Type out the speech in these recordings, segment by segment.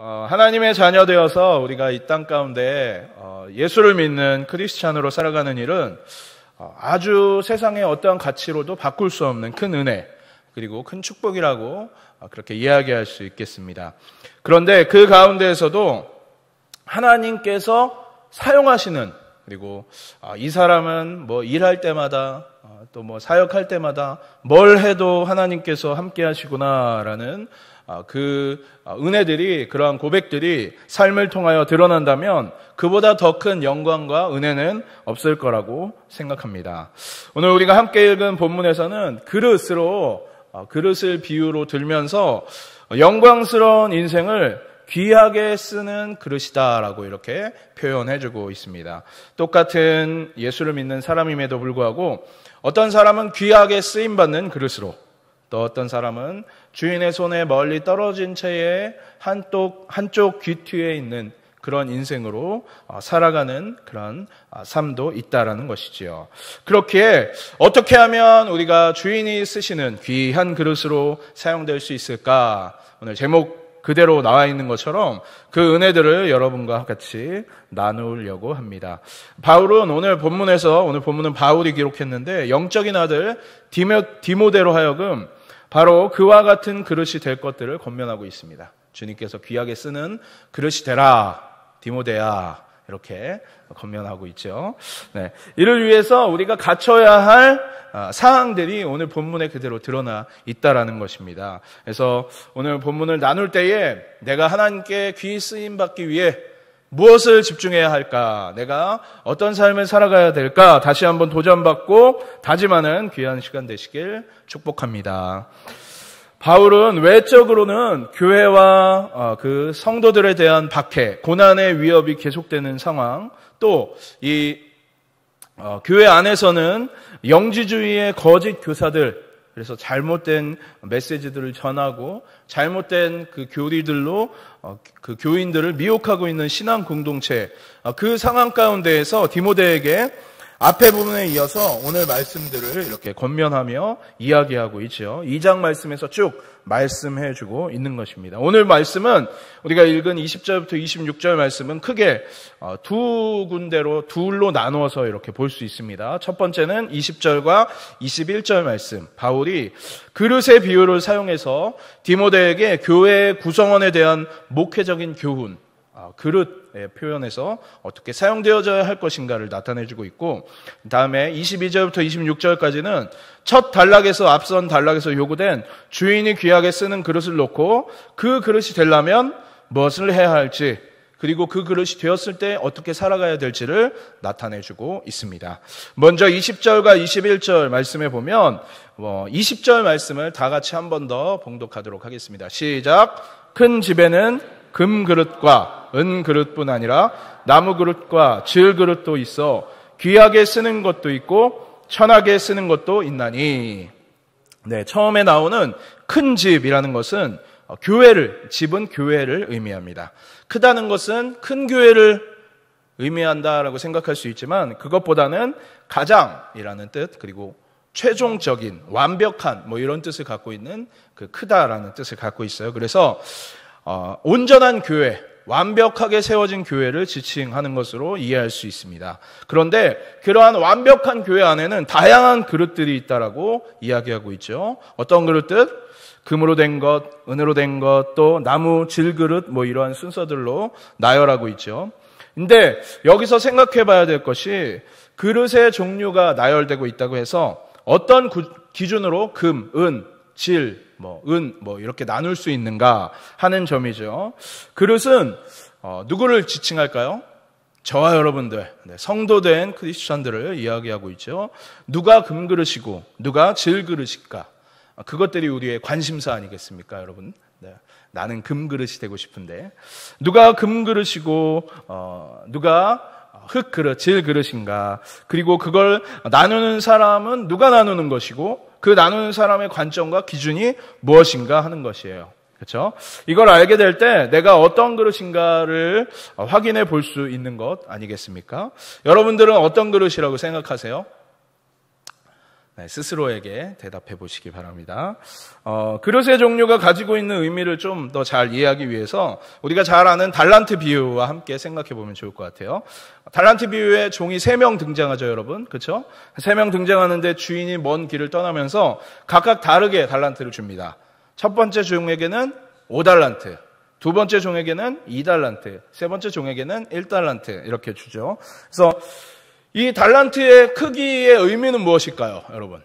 하나님의 자녀 되어서 우리가 이 땅 가운데 예수를 믿는 크리스찬으로 살아가는 일은 아주 세상의 어떠한 가치로도 바꿀 수 없는 큰 은혜 그리고 큰 축복이라고 그렇게 이야기할 수 있겠습니다. 그런데 그 가운데에서도 하나님께서 사용하시는, 그리고 이 사람은 뭐 일할 때마다 또 뭐 사역할 때마다 뭘 해도 하나님께서 함께 하시구나라는 그 은혜들이, 그러한 고백들이 삶을 통하여 드러난다면 그보다 더 큰 영광과 은혜는 없을 거라고 생각합니다. 오늘 우리가 함께 읽은 본문에서는 그릇을 비유로 들면서 영광스러운 인생을 귀하게 쓰는 그릇이다라고 이렇게 표현해주고 있습니다. 똑같은 예수를 믿는 사람임에도 불구하고 어떤 사람은 귀하게 쓰임받는 그릇으로, 또 어떤 사람은 주인의 손에 멀리 떨어진 채에 한쪽 귀뒤에 있는 그런 인생으로 살아가는 그런 삶도 있다라는 것이지요. 그렇기에 어떻게 하면 우리가 주인이 쓰시는 귀한 그릇으로 사용될 수 있을까? 오늘 제목 그대로 나와 있는 것처럼 그 은혜들을 여러분과 같이 나누려고 합니다. 바울은 오늘 본문은 바울이 기록했는데 영적인 아들 디모데로 하여금 바로 그와 같은 그릇이 될 것들을 권면하고 있습니다. 주님께서 귀하게 쓰는 그릇이 되라, 디모데야, 이렇게 권면하고 있죠. 네, 이를 위해서 우리가 갖춰야 할 사항들이 오늘 본문에 그대로 드러나 있다라는 것입니다. 그래서 오늘 본문을 나눌 때에 내가 하나님께 귀 쓰임 받기 위해 무엇을 집중해야 할까? 내가 어떤 삶을 살아가야 될까? 다시 한번 도전받고 다짐하는 귀한 시간 되시길 축복합니다. 바울은 외적으로는 교회와 그 성도들에 대한 박해, 고난의 위협이 계속되는 상황, 또 이 교회 안에서는 영지주의의 거짓 교사들, 그래서 잘못된 메시지들을 전하고 잘못된 그 교리들로 그 교인들을 미혹하고 있는 신앙 공동체, 그 상황 가운데에서 디모데에게 앞에 부분에 이어서 오늘 말씀들을 이렇게 권면하며 이야기하고 있죠. 2장 말씀에서 쭉 말씀해주고 있는 것입니다. 오늘 말씀은 우리가 읽은 20절부터 26절 말씀은 크게 두 군데로 둘로 나누어서 이렇게 볼 수 있습니다. 첫 번째는 20절과 21절 말씀, 바울이 그릇의 비유를 사용해서 디모데에게 교회의 구성원에 대한 목회적인 교훈, 그릇의 표현에서 어떻게 사용되어져야 할 것인가를 나타내주고 있고, 다음에 22절부터 26절까지는 첫 단락에서, 앞선 단락에서 요구된 주인이 귀하게 쓰는 그릇을 놓고 그 그릇이 되려면 무엇을 해야 할지, 그리고 그 그릇이 되었을 때 어떻게 살아가야 될지를 나타내주고 있습니다. 먼저 20절과 21절 말씀에 보면 20절 말씀을 다 같이 한 번 더 봉독하도록 하겠습니다. 시작. 큰 집에는 금 그릇과 은 그릇뿐 아니라 나무 그릇과 질 그릇도 있어 귀하게 쓰는 것도 있고 천하게 쓰는 것도 있나니. 네, 처음에 나오는 큰 집이라는 것은 집은 교회를 의미합니다. 크다는 것은 큰 교회를 의미한다라고 생각할 수 있지만 그것보다는 가장이라는 뜻, 그리고 최종적인, 완벽한 이런 뜻을 갖고 있는 그 크다라는 뜻을 갖고 있어요. 그래서 온전한 교회, 완벽하게 세워진 교회를 지칭하는 것으로 이해할 수 있습니다. 그런데 그러한 완벽한 교회 안에는 다양한 그릇들이 있다라고 이야기하고 있죠. 어떤 그릇들? 금으로 된 것, 은으로 된 것, 또 나무, 질그릇, 이러한 순서들로 나열하고 있죠. 근데 여기서 생각해 봐야 될 것이 그릇의 종류가 나열되고 있다고 해서 어떤 기준으로 금, 은, 질, 이렇게 나눌 수 있는가 하는 점이죠. 그릇은 누구를 지칭할까요? 저와 여러분들, 성도된 크리스천들을 이야기하고 있죠. 누가 금그릇이고 누가 질그릇일까? 그것들이 우리의 관심사 아니겠습니까, 여러분? 네. 나는 금그릇이 되고 싶은데 누가 금그릇이고 누가 흙그릇, 질그릇인가? 그리고 그걸 나누는 사람은 누가 나누는 것이고 그 나누는 사람의 관점과 기준이 무엇인가 하는 것이에요. 그렇죠? 이걸 알게 될 때 내가 어떤 그릇인가를 확인해 볼 수 있는 것 아니겠습니까? 여러분들은 어떤 그릇이라고 생각하세요? 스스로에게 대답해 보시기 바랍니다. 그릇의 종류가 가지고 있는 의미를 좀 더 잘 이해하기 위해서 우리가 잘 아는 달란트 비유와 함께 생각해 보면 좋을 것 같아요. 달란트 비유에 종이 3명 등장하죠, 여러분. 그렇죠? 3명 등장하는데 주인이 먼 길을 떠나면서 각각 다르게 달란트를 줍니다. 첫 번째 종에게는 5달란트, 두 번째 종에게는 2달란트, 세 번째 종에게는 1달란트 이렇게 주죠. 그래서 이 달란트의 크기의 의미는 무엇일까요, 여러분?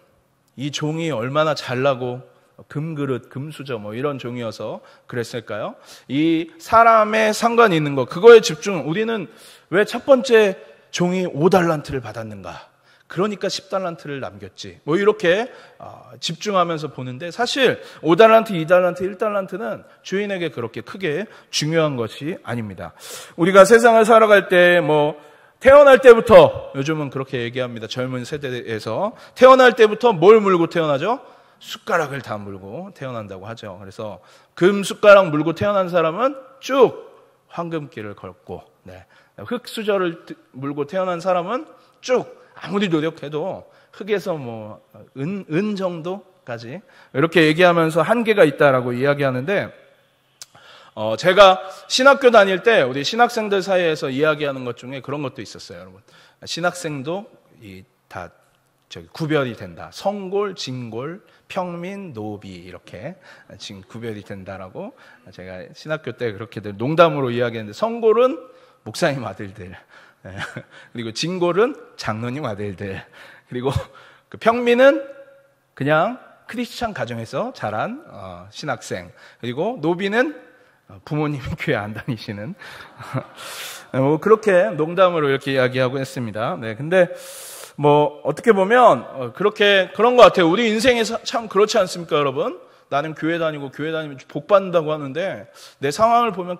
이 종이 얼마나 잘나고 금그릇, 금수저 뭐 이런 종이어서 그랬을까요? 이 사람의 상관이 있는 것, 그거에 집중. 우리는 왜 첫 번째 종이 5달란트를 받았는가? 그러니까 10달란트를 남겼지. 뭐 이렇게 집중하면서 보는데 사실 5달란트, 2달란트, 1달란트는 주인에게 그렇게 크게 중요한 것이 아닙니다. 우리가 세상을 살아갈 때 태어날 때부터, 요즘은 그렇게 얘기합니다. 젊은 세대에서 태어날 때부터 뭘 물고 태어나죠? 숟가락을 다 물고 태어난다고 하죠. 그래서 금 숟가락 물고 태어난 사람은 쭉 황금길을 걷고, 흙수저를 물고 태어난 사람은 쭉 아무리 노력해도 흙에서 은 정도까지 이렇게 얘기하면서 한계가 있다라고 이야기하는데, 제가 신학교 다닐 때 우리 신학생들 사이에서 이야기하는 것 중에 그런 것도 있었어요, 여러분. 신학생도 다 구별이 된다. 성골, 진골, 평민, 노비 이렇게 지금 구별이 된다라고 제가 신학교 때 그렇게 농담으로 이야기했는데, 성골은 목사님 아들들, 그리고 진골은 장로님 아들들, 그리고 그 평민은 그냥 크리스찬 가정에서 자란 신학생, 그리고 노비는 부모님이 교회 안 다니시는 그렇게 농담으로 이렇게 이야기하고 했습니다. 근데 어떻게 보면 그런 것 같아요. 우리 인생에서 참 그렇지 않습니까, 여러분? 나는 교회 다니고 교회 다니면 복 받는다고 하는데 내 상황을 보면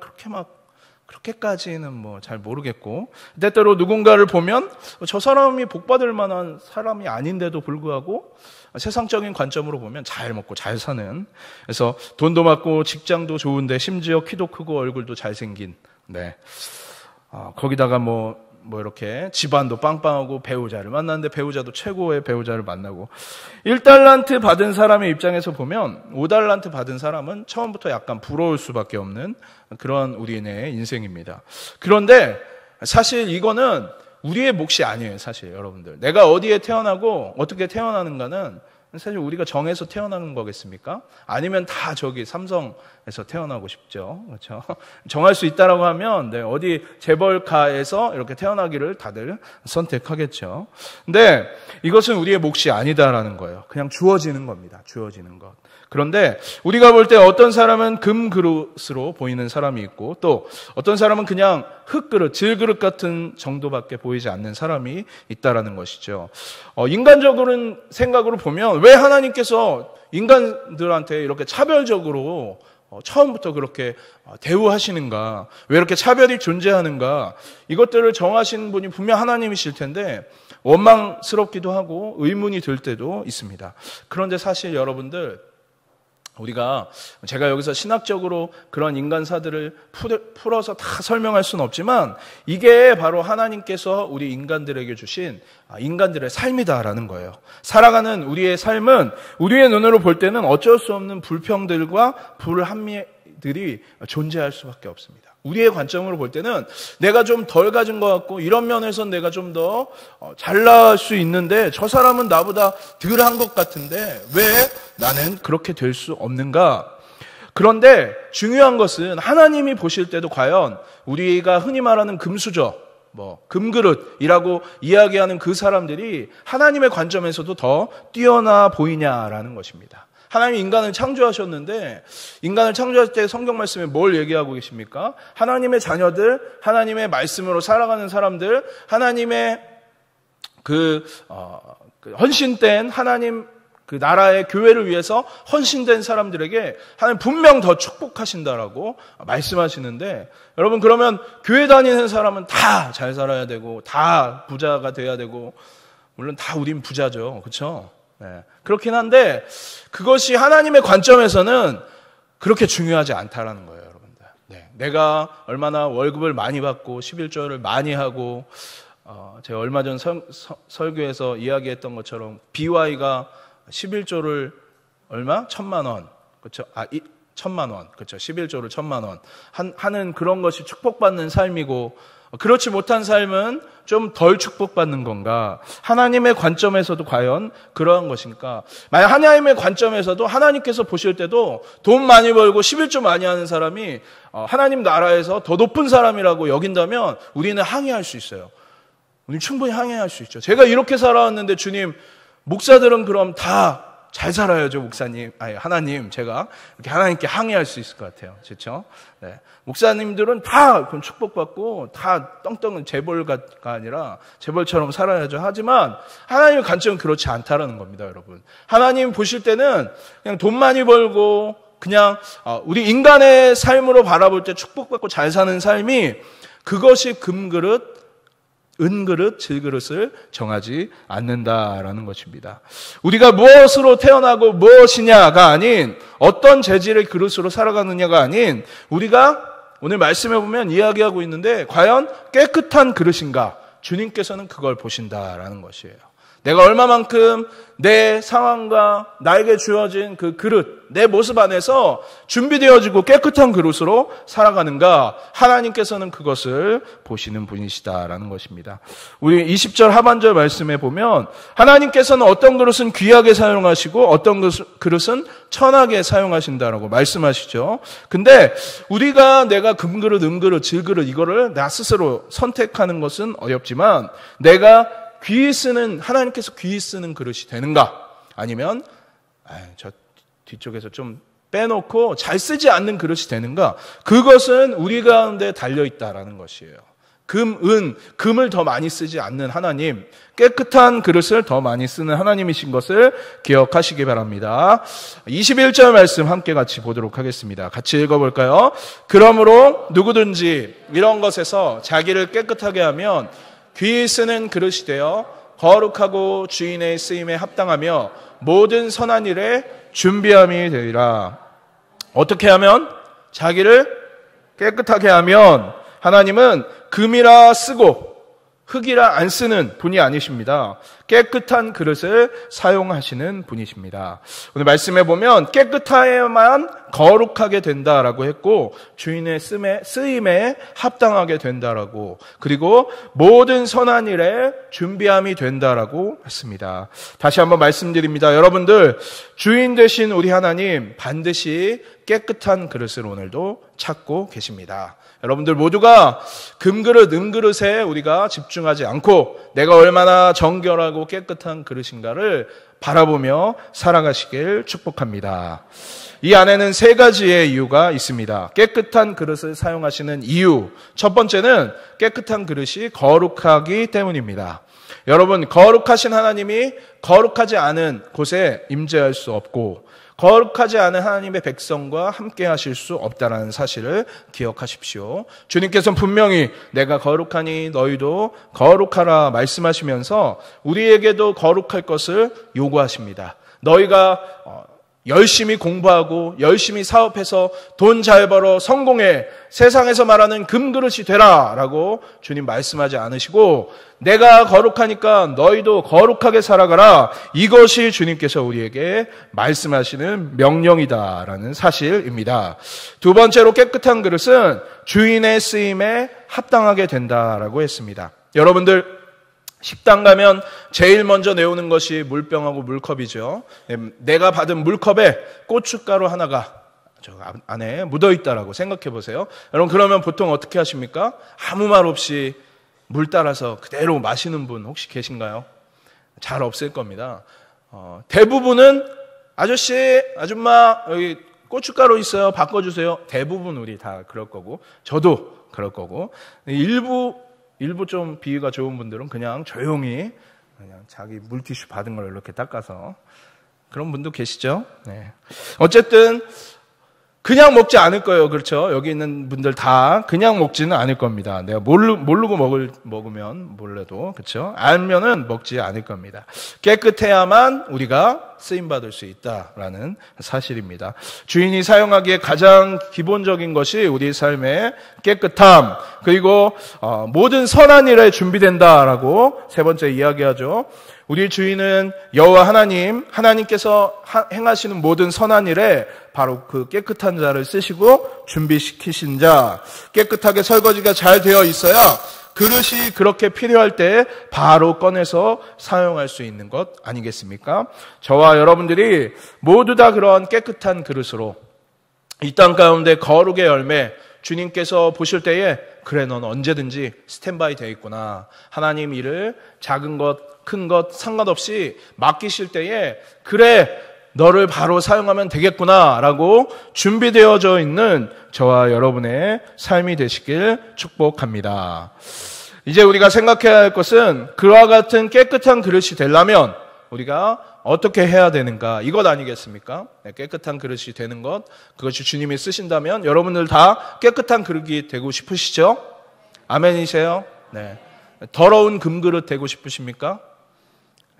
그렇게까지는 잘 모르겠고, 때때로 누군가를 보면 저 사람이 복 받을 만한 사람이 아닌데도 불구하고 세상적인 관점으로 보면 잘 먹고 잘 사는, 그래서 돈도 많고 직장도 좋은데 심지어 키도 크고 얼굴도 잘생긴, 거기다가 이렇게 집안도 빵빵하고 배우자를 만났는데 배우자도 최고의 배우자를 만나고, 1달란트 받은 사람의 입장에서 보면 5달란트 받은 사람은 처음부터 약간 부러울 수밖에 없는 그런 우리의 인생입니다. 그런데 사실 이거는 우리의 몫이 아니에요, 사실 여러분들. 내가 어디에 태어나고 어떻게 태어나는가는 사실 우리가 정해서 태어나는 거겠습니까? 아니면 다 삼성에서 태어나고 싶죠. 그렇죠? 정할 수 있다라고 하면 어디 재벌가에서 이렇게 태어나기를 다들 선택하겠죠. 근데 이것은 우리의 몫이 아니다라는 거예요. 그냥 주어지는 겁니다. 주어지는 것. 그런데 우리가 볼 때 어떤 사람은 금그릇으로 보이는 사람이 있고, 또 어떤 사람은 그냥 흙그릇, 질그릇 같은 정도밖에 보이지 않는 사람이 있다라는 것이죠. 인간적인 생각으로 보면 왜 하나님께서 인간들한테 이렇게 차별적으로 처음부터 그렇게 대우하시는가, 왜 이렇게 차별이 존재하는가, 이것들을 정하신 분이 분명 하나님이실 텐데 원망스럽기도 하고 의문이 들 때도 있습니다. 그런데 사실 여러분들, 제가 여기서 신학적으로 그런 인간사들을 풀어서 다 설명할 수는 없지만 이게 바로 하나님께서 우리 인간들에게 주신 인간들의 삶이다라는 거예요. 살아가는 우리의 삶은 우리의 눈으로 볼 때는 어쩔 수 없는 불평들과 불합리들이 존재할 수밖에 없습니다. 우리의 관점으로 볼 때는 내가 좀 덜 가진 것 같고, 이런 면에서 내가 좀 더 잘날 수 있는데 저 사람은 나보다 덜 한 것 같은데 왜 나는 그렇게 될 수 없는가? 그런데 중요한 것은 하나님이 보실 때도 과연 우리가 흔히 말하는 금수저, 금그릇이라고 이야기하는 그 사람들이 하나님의 관점에서도 더 뛰어나 보이냐라는 것입니다. 하나님이 인간을 창조하셨는데, 인간을 창조할 때 성경 말씀에 뭘 얘기하고 계십니까? 하나님의 자녀들, 하나님의 말씀으로 살아가는 사람들, 하나님의 헌신된 하나님 나라의 교회를 위해서 헌신된 사람들에게 하나님 분명 더 축복하신다라고 말씀하시는데, 여러분, 그러면 교회 다니는 사람은 다 잘 살아야 되고 다 부자가 돼야 되고, 물론 다 우린 부자죠, 그렇죠? 그렇긴 한데 그것이 하나님의 관점에서는 그렇게 중요하지 않다라는 거예요, 여러분들. 내가 얼마나 월급을 많이 받고 11조를 많이 하고 제가 얼마 전 설교에서 이야기했던 것처럼 BY가 11조를 얼마? 1,000만 원. 그렇죠? 1,000만 원. 그렇죠? 11조를 1,000만 원. 하는 그런 것이 축복받는 삶이고, 그렇지 못한 삶은 좀 덜 축복받는 건가? 하나님의 관점에서도 과연 그러한 것인가? 만약 하나님의 관점에서도 하나님께서 보실 때도 돈 많이 벌고 11조 많이 하는 사람이 하나님 나라에서 더 높은 사람이라고 여긴다면 우리는 항의할 수 있어요. 우리 충분히 항의할 수 있죠. 제가 이렇게 살아왔는데 주님, 목사들은 그럼 다 잘 살아야죠, 목사님. 아니, 하나님, 제가 이렇게 하나님께 항의할 수 있을 것 같아요. 그렇죠? 네. 목사님들은 다 축복받고 다 떵떵은 재벌가 아니라 재벌처럼 살아야죠. 하지만 하나님의 관점은 그렇지 않다라는 겁니다, 여러분. 하나님 보실 때는 그냥 돈 많이 벌고 그냥 우리 인간의 삶으로 바라볼 때 축복받고 잘 사는 삶이 그것이 금그릇, 은그릇, 질그릇을 정하지 않는다라는 것입니다. 우리가 무엇으로 태어나고 무엇이냐가 아닌 어떤 재질의 그릇으로 살아가느냐가 아닌 우리가 오늘 말씀해 보면 이야기하고 있는데 과연 깨끗한 그릇인가? 주님께서는 그걸 보신다라는 것이에요. 내가 얼마만큼 내 상황과 나에게 주어진 그 그릇, 내 모습 안에서 준비되어지고 깨끗한 그릇으로 살아가는가, 하나님께서는 그것을 보시는 분이시다라는 것입니다. 우리 20절 하반절 말씀에 보면 하나님께서는 어떤 그릇은 귀하게 사용하시고 어떤 그릇은 천하게 사용하신다라고 말씀하시죠. 근데 우리가 내가 금그릇, 은그릇, 질그릇 이거를 나 스스로 선택하는 것은 어렵지만 내가 귀히 쓰는, 하나님께서 귀히 쓰는 그릇이 되는가? 아니면 저 뒤쪽에서 좀 빼놓고 잘 쓰지 않는 그릇이 되는가? 그것은 우리 가운데 달려있다라는 것이에요. 금을 더 많이 쓰지 않는 하나님, 깨끗한 그릇을 더 많이 쓰는 하나님이신 것을 기억하시기 바랍니다. 21절 말씀 함께 같이 보도록 하겠습니다. 같이 읽어볼까요? 그러므로 누구든지 이런 것에서 자기를 깨끗하게 하면 귀히 쓰는 그릇이 되어 거룩하고 주인의 쓰임에 합당하며 모든 선한 일에 준비함이 되리라. 어떻게 하면? 자기를 깨끗하게 하면 하나님은 금이라 쓰고 흙이라 안 쓰는 분이 아니십니다. 깨끗한 그릇을 사용하시는 분이십니다. 오늘 말씀해 보면 깨끗해야만 거룩하게 된다라고 했고 주인의 쓰임에 합당하게 된다라고, 그리고 모든 선한 일에 준비함이 된다라고 했습니다. 다시 한번 말씀드립니다. 여러분들, 주인 되신 우리 하나님 반드시 깨끗한 그릇을 오늘도 찾고 계십니다. 여러분들 모두가 금그릇, 은그릇에 우리가 집중하지 않고 내가 얼마나 정결하고 깨끗한 그릇인가를 바라보며 살아가시길 축복합니다. 이 안에는 세 가지의 이유가 있습니다. 깨끗한 그릇을 사용하시는 이유. 첫 번째는 깨끗한 그릇이 거룩하기 때문입니다. 여러분, 거룩하신 하나님이 거룩하지 않은 곳에 임재할 수 없고 거룩하지 않은 하나님의 백성과 함께 하실 수 없다는 사실을 기억하십시오. 주님께서는 분명히 내가 거룩하니 너희도 거룩하라 말씀하시면서 우리에게도 거룩할 것을 요구하십니다. 너희가 열심히 공부하고 열심히 사업해서 돈 잘 벌어 성공해 세상에서 말하는 금그릇이 되라 라고 주님 말씀하지 않으시고 내가 거룩하니까 너희도 거룩하게 살아가라, 이것이 주님께서 우리에게 말씀하시는 명령이다라는 사실입니다. 두 번째로 깨끗한 그릇은 주인의 쓰임에 합당하게 된다라고 했습니다. 여러분들, 식당 가면 제일 먼저 내오는 것이 물병하고 물컵이죠. 내가 받은 물컵에 고춧가루 하나가 저 안에 묻어있다라고 생각해 보세요. 여러분, 그러면 보통 어떻게 하십니까? 아무 말 없이 물 따라서 그대로 마시는 분 혹시 계신가요? 잘 없을 겁니다. 대부분은 아저씨, 아줌마 여기 고춧가루 있어요, 바꿔주세요. 대부분 우리 다 그럴 거고 저도 그럴 거고, 일부 좀 비위가 좋은 분들은 그냥 조용히 그냥 자기 물티슈 받은 걸 이렇게 닦아서, 그런 분도 계시죠? 네. 어쨌든 그냥 먹지 않을 거예요. 그렇죠? 여기 있는 분들 다 그냥 먹지는 않을 겁니다. 내가 모르고 먹으면 몰라도, 그렇죠? 알면은 먹지 않을 겁니다. 깨끗해야만 우리가 쓰임받을 수 있다라는 사실입니다. 주인이 사용하기에 가장 기본적인 것이 우리 삶의 깨끗함, 그리고 모든 선한 일에 준비된다라고 세 번째 이야기하죠. 우리 주인은 여호와 하나님께서 행하시는 모든 선한 일에 바로 그 깨끗한 자를 쓰시고 준비시키신 자, 깨끗하게 설거지가 잘 되어 있어야 그릇이 그렇게 필요할 때 바로 꺼내서 사용할 수 있는 것 아니겠습니까? 저와 여러분들이 모두 다 그런 깨끗한 그릇으로 이 땅 가운데 거룩의 열매, 주님께서 보실 때에 그래 넌 언제든지 스탠바이 되어 있구나. 하나님 일을 작은 것 큰 것 상관없이 맡기실 때에 그래 너를 바로 사용하면 되겠구나 라고 준비되어져 있는 저와 여러분의 삶이 되시길 축복합니다. 이제 우리가 생각해야 할 것은 그와 같은 깨끗한 그릇이 되려면 우리가 어떻게 해야 되는가, 이것 아니겠습니까? 깨끗한 그릇이 되는 것, 그것이 주님이 쓰신다면 여러분들 다 깨끗한 그릇이 되고 싶으시죠? 아멘이세요? 네. 더러운 금그릇 되고 싶으십니까?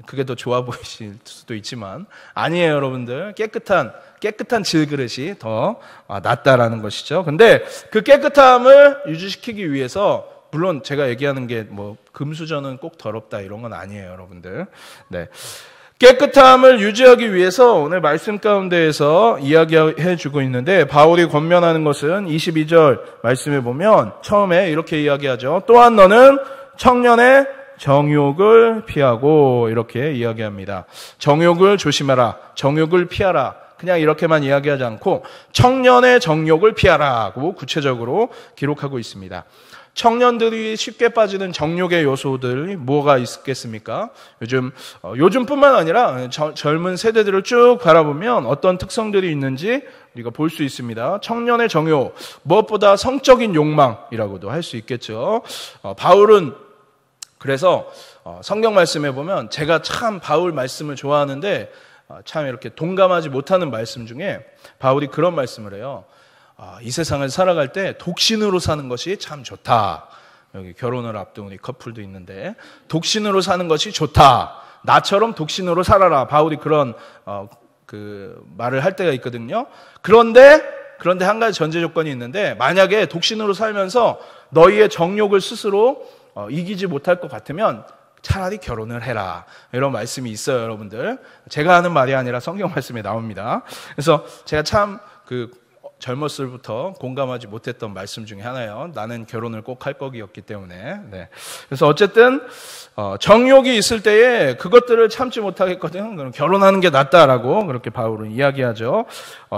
그게 더 좋아 보이실 수도 있지만 아니에요. 여러분들 깨끗한 질그릇이 더 낫다라는 것이죠. 근데 그 깨끗함을 유지시키기 위해서 물론 제가 얘기하는 게 뭐 금수저는 꼭 더럽다 이런 건 아니에요. 여러분들. 네. 깨끗함을 유지하기 위해서 오늘 말씀 가운데에서 이야기해 주고 있는데 바울이 권면하는 것은 22절 말씀에 보면 처음에 이렇게 이야기하죠. 또한 너는 청년의 정욕을 피하고 이렇게 이야기합니다. 정욕을 조심하라. 정욕을 피하라. 그냥 이렇게만 이야기하지 않고 청년의 정욕을 피하라고 구체적으로 기록하고 있습니다. 청년들이 쉽게 빠지는 정욕의 요소들이 뭐가 있겠습니까? 요즘뿐만 아니라 젊은 세대들을 쭉 바라보면 어떤 특성들이 있는지 우리가 볼 수 있습니다. 청년의 정욕, 무엇보다 성적인 욕망이라고도 할 수 있겠죠. 바울은 그래서 성경 말씀에 보면 제가 참 바울 말씀을 좋아하는데 참 이렇게 동감하지 못하는 말씀 중에 바울이 그런 말씀을 해요. 이 세상을 살아갈 때 독신으로 사는 것이 참 좋다. 여기 결혼을 앞둔 우리 커플도 있는데 독신으로 사는 것이 좋다. 나처럼 독신으로 살아라. 바울이 그런 그 말을 할 때가 있거든요. 그런데 한 가지 전제 조건이 있는데 만약에 독신으로 살면서 너희의 정욕을 스스로 이기지 못할 것 같으면 차라리 결혼을 해라. 이런 말씀이 있어요, 여러분들. 제가 하는 말이 아니라 성경 말씀에 나옵니다. 그래서 제가 참 젊었을 때부터 공감하지 못했던 말씀 중에 하나예요. 나는 결혼을 꼭 할 거기였기 때문에. 네. 그래서 어쨌든 정욕이 있을 때에 그것들을 참지 못하겠거든. 그럼 결혼하는 게 낫다라고 그렇게 바울은 이야기하죠.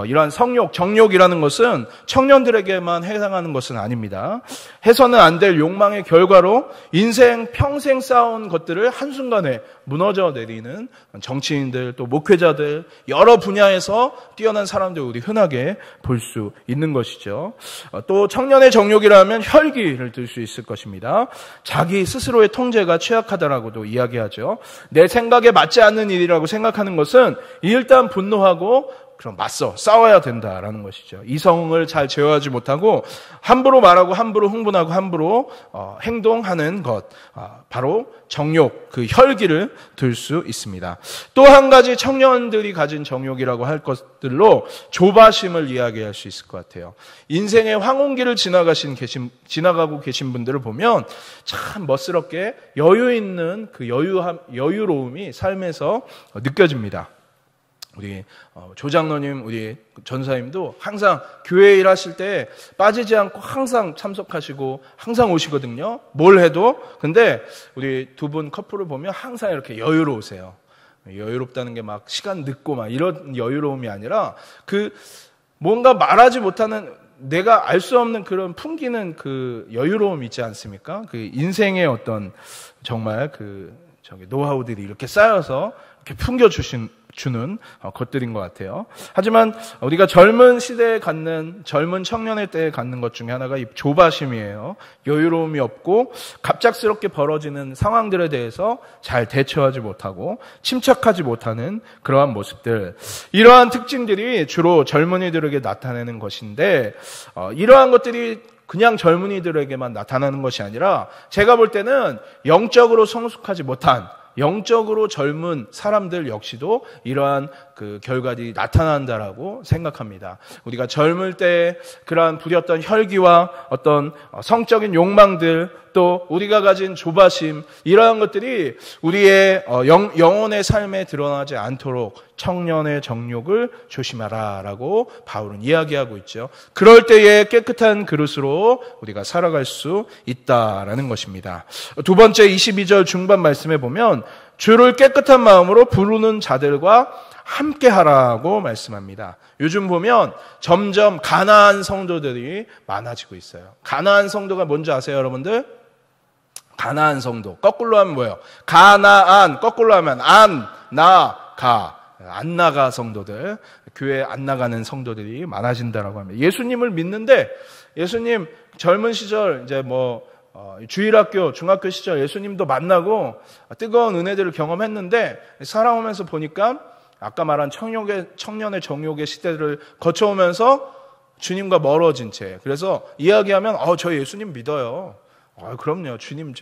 이러한 성욕, 정욕이라는 것은 청년들에게만 해당하는 것은 아닙니다. 해서는 안 될 욕망의 결과로 인생 평생 쌓아온 것들을 한순간에 무너져 내리는 정치인들, 또 목회자들, 여러 분야에서 뛰어난 사람들 우리 흔하게 볼 수 있는 것이죠. 또 청년의 정욕이라면 혈기를 들 수 있을 것입니다. 자기 스스로의 통제가 취약하다라고도 이야기하죠. 내 생각에 맞지 않는 일이라고 생각하는 것은 일단 분노하고 그럼 싸워야 된다라는 것이죠. 이성을 잘 제어하지 못하고 함부로 말하고 함부로 흥분하고 함부로 행동하는 것, 바로 정욕, 그 혈기를 들 수 있습니다. 또 한 가지 청년들이 가진 정욕이라고 할 것들로 조바심을 이야기할 수 있을 것 같아요. 인생의 황혼기를 지나가고 계신 분들을 보면 참 멋스럽게 여유 있는 그 여유로움이 삶에서 느껴집니다. 우리 조장로님, 우리 전사님도 항상 교회 일 하실 때 빠지지 않고 항상 참석하시고 항상 오시거든요. 뭘 해도. 근데 우리 두 분 커플을 보면 항상 이렇게 여유로우세요. 여유롭다는 게 막 시간 늦고 막 이런 여유로움이 아니라 그 뭔가 말하지 못하는 내가 알 수 없는 그런 풍기는 그 여유로움 있지 않습니까? 그 인생의 어떤 정말 노하우들이 이렇게 쌓여서 이렇게 주는 것들인 것 같아요. 하지만 우리가 젊은 시대에 갖는, 젊은 청년의 때에 갖는 것 중에 하나가 이 조바심이에요. 여유로움이 없고 갑작스럽게 벌어지는 상황들에 대해서 잘 대처하지 못하고 침착하지 못하는 그러한 모습들. 이러한 특징들이 주로 젊은이들에게 나타내는 것인데, 이러한 것들이 그냥 젊은이들에게만 나타나는 것이 아니라 제가 볼 때는 영적으로 성숙하지 못한, 영적으로 젊은 사람들 역시도 이러한 그 결과들이 나타난다라고 생각합니다. 우리가 젊을 때 그러한 부렸던 혈기와 어떤 성적인 욕망들, 또 우리가 가진 조바심, 이러한 것들이 우리의 영혼의 삶에 드러나지 않도록 청년의 정욕을 조심하라라고 바울은 이야기하고 있죠. 그럴 때에 깨끗한 그릇으로 우리가 살아갈 수 있다라는 것입니다. 두 번째 22절 중반 말씀에 보면 주를 깨끗한 마음으로 부르는 자들과 함께 하라고 말씀합니다. 요즘 보면 점점 가나안 성도들이 많아지고 있어요. 가나안 성도가 뭔지 아세요, 여러분들? 가나안 성도. 거꾸로 하면 뭐예요? 가나안, 거꾸로 하면 안, 나, 가. 안 나가 성도들, 교회 안 나가는 성도들이 많아진다라고 합니다. 예수님을 믿는데, 예수님 젊은 시절 이제 주일학교, 중학교 시절 예수님도 만나고 뜨거운 은혜들을 경험했는데 살아오면서 보니까 아까 말한 청년의 정욕의 시대를 거쳐오면서 주님과 멀어진 채. 그래서 이야기하면 저 예수님 믿어요. 그럼요. 주님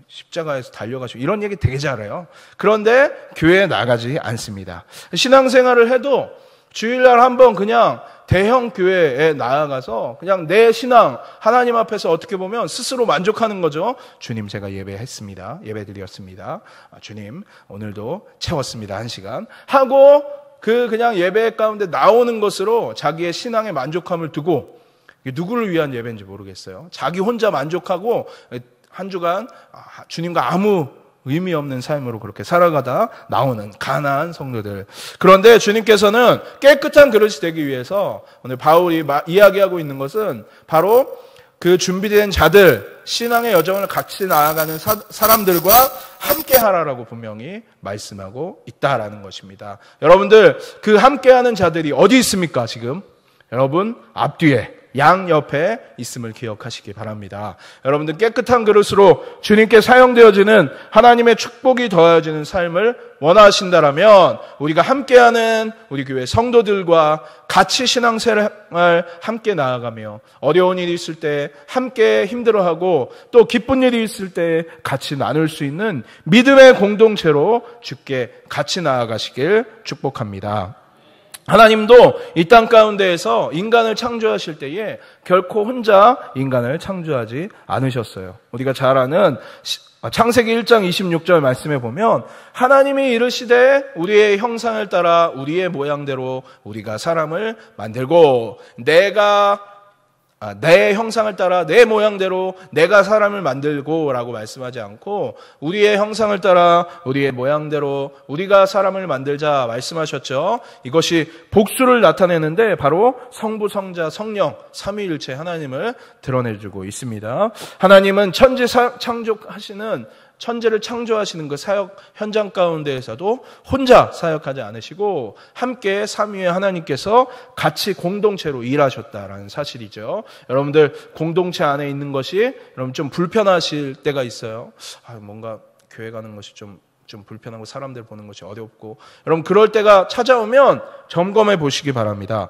십자가에서 달려가시고 이런 얘기 되게 잘해요. 그런데 교회에 나가지 않습니다. 신앙생활을 해도 주일날 한번 그냥 대형 교회에 나아가서 그냥 내 신앙 하나님 앞에서 어떻게 보면 스스로 만족하는 거죠. 주님 제가 예배했습니다. 예배드렸습니다. 주님 오늘도 채웠습니다. 1시간 하고 그냥 예배 가운데 나오는 것으로 자기의 신앙의 만족함을 두고, 누구를 위한 예배인지 모르겠어요. 자기 혼자 만족하고 한 주간 주님과 아무 의미 없는 삶으로 그렇게 살아가다 나오는 가나안 성도들. 그런데 주님께서는 깨끗한 그릇이 되기 위해서 오늘 바울이 이야기하고 있는 것은 바로 그 준비된 자들, 신앙의 여정을 같이 나아가는 사람들과 함께 하라라고 분명히 말씀하고 있다라는 것입니다. 여러분들, 그 함께하는 자들이 어디 있습니까, 지금? 여러분, 앞뒤에, 양 옆에 있음을 기억하시기 바랍니다. 여러분들 깨끗한 그릇으로 주님께 사용되어지는 하나님의 축복이 더해지는 삶을 원하신다라면 우리가 함께하는 우리 교회 성도들과 같이 신앙생활 함께 나아가며 어려운 일이 있을 때 함께 힘들어하고 또 기쁜 일이 있을 때 같이 나눌 수 있는 믿음의 공동체로 주께 같이 나아가시길 축복합니다. 하나님도 이 땅 가운데에서 인간을 창조하실 때에 결코 혼자 인간을 창조하지 않으셨어요. 우리가 잘 아는 창세기 1장 26절 말씀에 보면 하나님이 이르시되 우리의 형상을 따라 우리의 모양대로 우리가 사람을 만들고 내 형상을 따라 내 모양대로 내가 사람을 만들고 라고 말씀하지 않고 우리의 형상을 따라 우리의 모양대로 우리가 사람을 만들자 말씀하셨죠. 이것이 복수를 나타내는데 바로 성부, 성자, 성령 삼위일체 하나님을 드러내주고 있습니다. 하나님은 천지를 창조하시는 그 사역 현장 가운데에서도 혼자 사역하지 않으시고 함께 삼위의 하나님께서 같이 공동체로 일하셨다라는 사실이죠. 여러분들 공동체 안에 있는 것이 여러분 좀 불편하실 때가 있어요. 뭔가 교회 가는 것이 좀 불편하고 사람들 보는 것이 어렵고, 여러분 그럴 때가 찾아오면 점검해 보시기 바랍니다.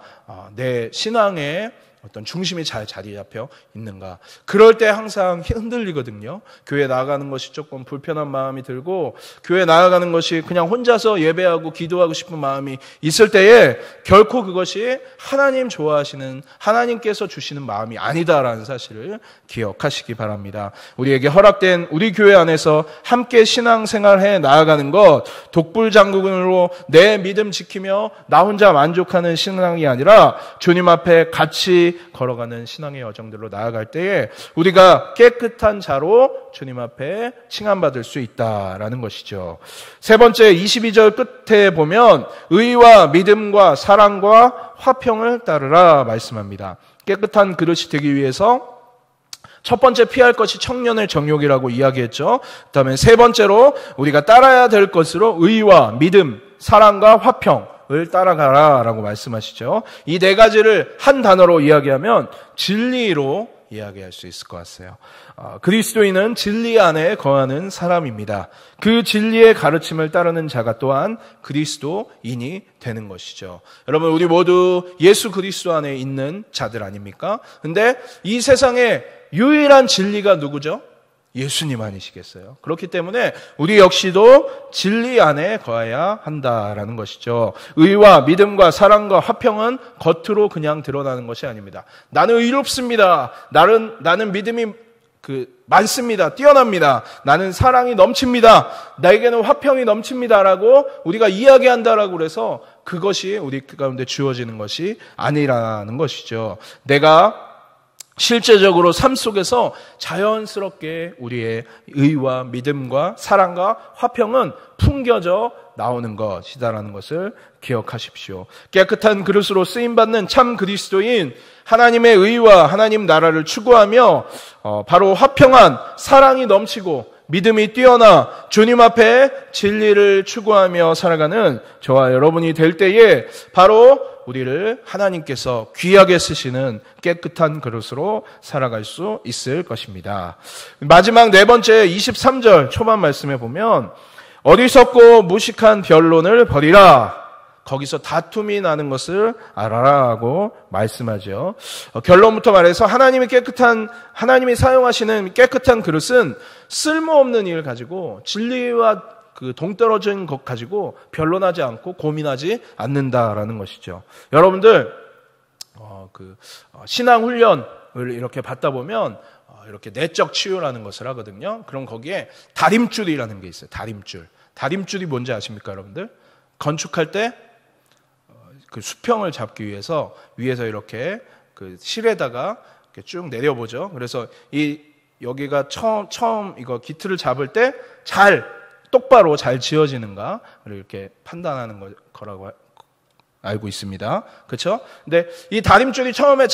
내 신앙에 어떤 중심이 잘 자리 잡혀 있는가. 그럴 때 항상 흔들리거든요. 교회 나아가는 것이 조금 불편한 마음이 들고 교회 나아가는 것이 그냥 혼자서 예배하고 기도하고 싶은 마음이 있을 때에 결코 그것이 하나님 좋아하시는 하나님께서 주시는 마음이 아니다라는 사실을 기억하시기 바랍니다. 우리에게 허락된 우리 교회 안에서 함께 신앙생활해 나아가는 것, 독불장군으로 내 믿음 지키며 나 혼자 만족하는 신앙이 아니라 주님 앞에 같이 걸어가는 신앙의 여정들로 나아갈 때에 우리가 깨끗한 자로 주님 앞에 칭함받을 수 있다라는 것이죠. 세 번째 22절 끝에 보면 의와 믿음과 사랑과 화평을 따르라 말씀합니다. 깨끗한 그릇이 되기 위해서 첫 번째 피할 것이 청년의 정욕이라고 이야기했죠. 그다음에 세 번째로 우리가 따라야 될 것으로 의와 믿음, 사랑과 화평을 따라가라라고 말씀하시죠. 이 네 가지를 한 단어로 이야기하면 진리로 이야기할 수 있을 것 같아요. 그리스도인은 진리 안에 거하는 사람입니다. 그 진리의 가르침을 따르는 자가 또한 그리스도인이 되는 것이죠. 여러분, 우리 모두 예수 그리스도 안에 있는 자들 아닙니까? 근데 이 세상에 유일한 진리가 누구죠? 예수님 아니시겠어요? 그렇기 때문에 우리 역시도 진리 안에 거해야 한다라는 것이죠. 의와 믿음과 사랑과 화평은 겉으로 그냥 드러나는 것이 아닙니다. 나는 의롭습니다. 나는 믿음이 많습니다. 뛰어납니다. 나는 사랑이 넘칩니다. 나에게는 화평이 넘칩니다라고 우리가 이야기한다라고 그래서 그것이 우리 가운데 주어지는 것이 아니라는 것이죠. 내가 실제적으로 삶 속에서 자연스럽게 우리의 의와 믿음과 사랑과 화평은 풍겨져 나오는 것이다라는 것을 기억하십시오. 깨끗한 그릇으로 쓰임받는 참 그리스도인, 하나님의 의와 하나님 나라를 추구하며 바로 화평한 사랑이 넘치고 믿음이 뛰어나 주님 앞에 진리를 추구하며 살아가는 저와 여러분이 될 때에 바로 우리를 하나님께서 귀하게 쓰시는 깨끗한 그릇으로 살아갈 수 있을 것입니다. 마지막 네 번째 23절 초반 말씀에 보면 어리석고 무식한 변론을 버리라. 거기서 다툼이 나는 것을 알아라고 말씀하죠. 결론부터 말해서 하나님이 사용하시는 깨끗한 그릇은 쓸모없는 일을 가지고 진리와 동떨어진 것 가지고 변론하지 않고 고민하지 않는다라는 것이죠. 여러분들 신앙 훈련을 이렇게 받다 보면 이렇게 내적 치유라는 것을 하거든요. 그럼 거기에 다림줄이라는 게 있어요. 다림줄이 뭔지 아십니까, 여러분들? 건축할 때 그 수평을 잡기 위해서 위에서 이렇게 그 실에다가 이렇게 쭉 내려보죠. 그래서 여기가 처음 이거 기틀을 잡을 때 똑바로 잘 지어지는가를 이렇게 판단하는 거라고 알고 있습니다. 그렇죠? 근데 이 다림줄이 처음에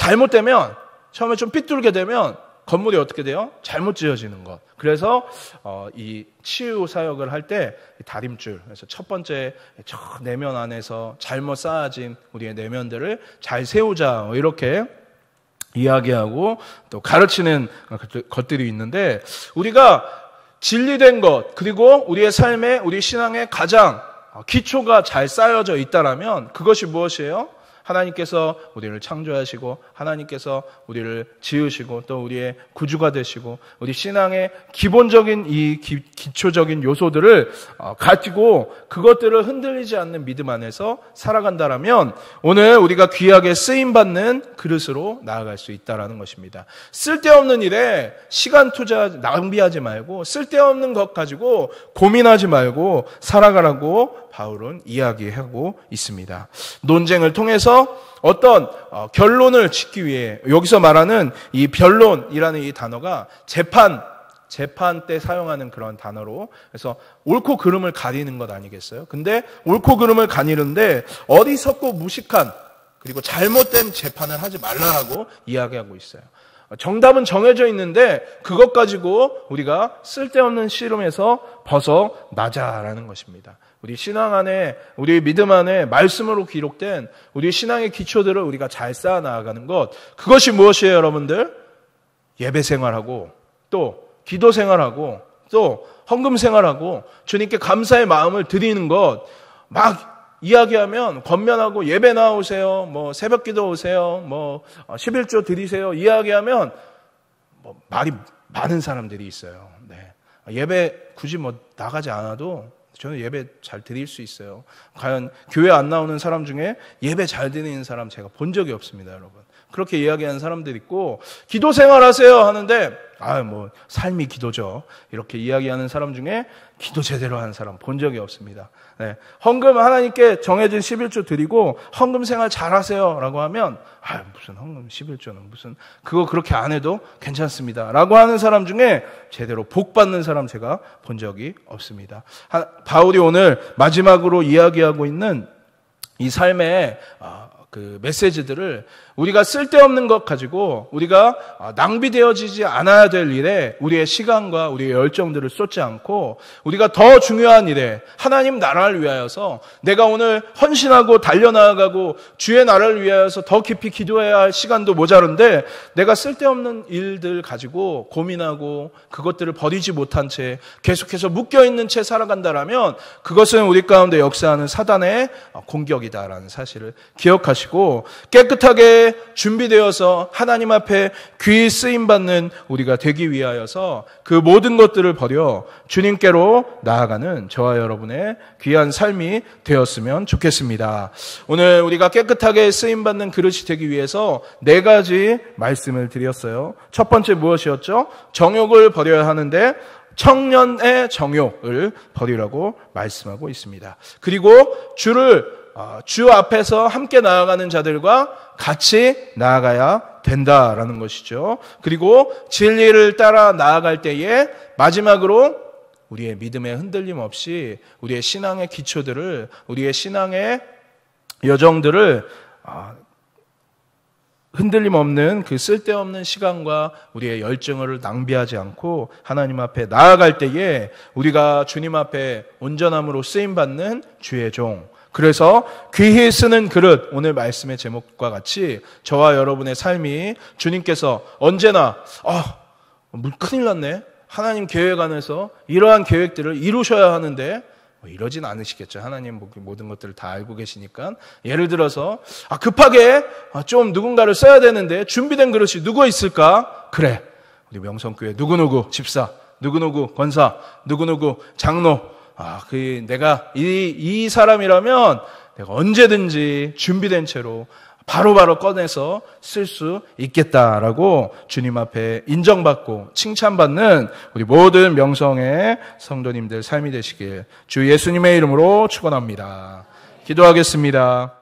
좀 삐뚤게 되면 건물이 어떻게 돼요? 잘못 지어지는 것. 그래서 이 치유 사역을 할 때 다림줄, 그래서 첫 번째 저 내면 안에서 잘못 쌓아진 우리의 내면들을 잘 세우자, 이렇게 이야기하고 또 가르치는 것들이 있는데, 우리가 진리된 것, 그리고 우리의 삶에, 우리 신앙에 가장 기초가 잘 쌓여져 있다라면 그것이 무엇이에요? 하나님께서 우리를 창조하시고 하나님께서 우리를 지으시고 또 우리의 구주가 되시고 우리 신앙의 기본적인 이 기초적인 요소들을 가지고 그것들을 흔들리지 않는 믿음 안에서 살아간다라면 오늘 우리가 귀하게 쓰임받는 그릇으로 나아갈 수 있다는 것입니다. 쓸데없는 일에 시간 투자 낭비하지 말고 쓸데없는 것 가지고 고민하지 말고 살아가라고 바울은 이야기하고 있습니다. 논쟁을 통해서 어떤 결론을 짓기 위해, 여기서 말하는 이 변론이라는 이 단어가 재판 때 사용하는 그런 단어로, 그래서 옳고 그름을 가리는 것 아니겠어요? 근데 옳고 그름을 가리는데 어리석고 무식한 그리고 잘못된 재판을 하지 말라라고 이야기하고 있어요. 정답은 정해져 있는데 그것 가지고 우리가 쓸데없는 씨름에서 벗어나자라는 것입니다. 우리 신앙 안에, 우리 믿음 안에 말씀으로 기록된 우리 신앙의 기초들을 우리가 잘 쌓아 나가는 것, 그것이 무엇이에요, 여러분들? 예배 생활하고 또 기도 생활하고 또 헌금 생활하고 주님께 감사의 마음을 드리는 것, 막 이야기하면 권면하고 예배 나오세요, 뭐 새벽 기도 오세요, 뭐 11조 드리세요 이야기하면 뭐 말이 많은 사람들이 있어요. 네. 예배 굳이 뭐 나가지 않아도 저는 예배 잘 드릴 수 있어요. 과연 교회 안 나오는 사람 중에 예배 잘 드리는 사람 제가 본 적이 없습니다, 여러분. 그렇게 이야기하는 사람들 있고, 기도 생활하세요 하는데 뭐 삶이 기도죠, 이렇게 이야기하는 사람 중에 기도 제대로 하는 사람 본 적이 없습니다. 네. 헌금 하나님께 정해진 11조 드리고 헌금 생활 잘하세요 라고 하면 무슨 헌금 11조는 무슨, 그거 그렇게 안 해도 괜찮습니다 라고 하는 사람 중에 제대로 복 받는 사람 제가 본 적이 없습니다. 바울이 오늘 마지막으로 이야기하고 있는 이 삶의 그 메시지들을 우리가 쓸데없는 것 가지고 우리가 낭비되어지지 않아야 될 일에 우리의 시간과 우리의 열정들을 쏟지 않고 우리가 더 중요한 일에 하나님 나라를 위하여서 내가 오늘 헌신하고 달려나가고 주의 나라를 위하여서 더 깊이 기도해야 할 시간도 모자른데 내가 쓸데없는 일들 가지고 고민하고 그것들을 버리지 못한 채 계속해서 묶여있는 채 살아간다라면 그것은 우리 가운데 역사하는 사단의 공격이다라는 사실을 기억하시고 깨끗하게 준비되어서 하나님 앞에 귀히 쓰임받는 우리가 되기 위하여서 그 모든 것들을 버려 주님께로 나아가는 저와 여러분의 귀한 삶이 되었으면 좋겠습니다. 오늘 우리가 깨끗하게 쓰임받는 그릇이 되기 위해서 4가지 말씀을 드렸어요. 첫 번째 무엇이었죠? 정욕을 버려야 하는데 청년의 정욕을 버리라고 말씀하고 있습니다. 그리고 주 앞에서 함께 나아가는 자들과 같이 나아가야 된다라는 것이죠. 그리고 진리를 따라 나아갈 때에 마지막으로 우리의 믿음에 흔들림 없이 우리의 신앙의 기초들을, 우리의 신앙의 여정들을 흔들림 없는 그 쓸데없는 시간과 우리의 열정을 낭비하지 않고 하나님 앞에 나아갈 때에 우리가 주님 앞에 온전함으로 쓰임받는 주의 종, 그래서 귀히 쓰는 그릇, 오늘 말씀의 제목과 같이 저와 여러분의 삶이 주님께서 언제나 큰일 났네, 하나님 계획 안에서 이러한 계획들을 이루셔야 하는데 이러진 않으시겠죠. 하나님 모든 것들을 다 알고 계시니까. 예를 들어서 급하게 좀 누군가를 써야 되는데 준비된 그릇이 누구 있을까? 그래, 우리 명성교회 누구누구 집사, 누구누구 권사, 누구누구 장로, 내가 이 사람이라면 내가 언제든지 준비된 채로 바로바로 꺼내서 쓸 수 있겠다라고 주님 앞에 인정받고 칭찬받는 우리 모든 명성의 성도님들 삶이 되시길 주 예수님의 이름으로 축원합니다. 기도하겠습니다.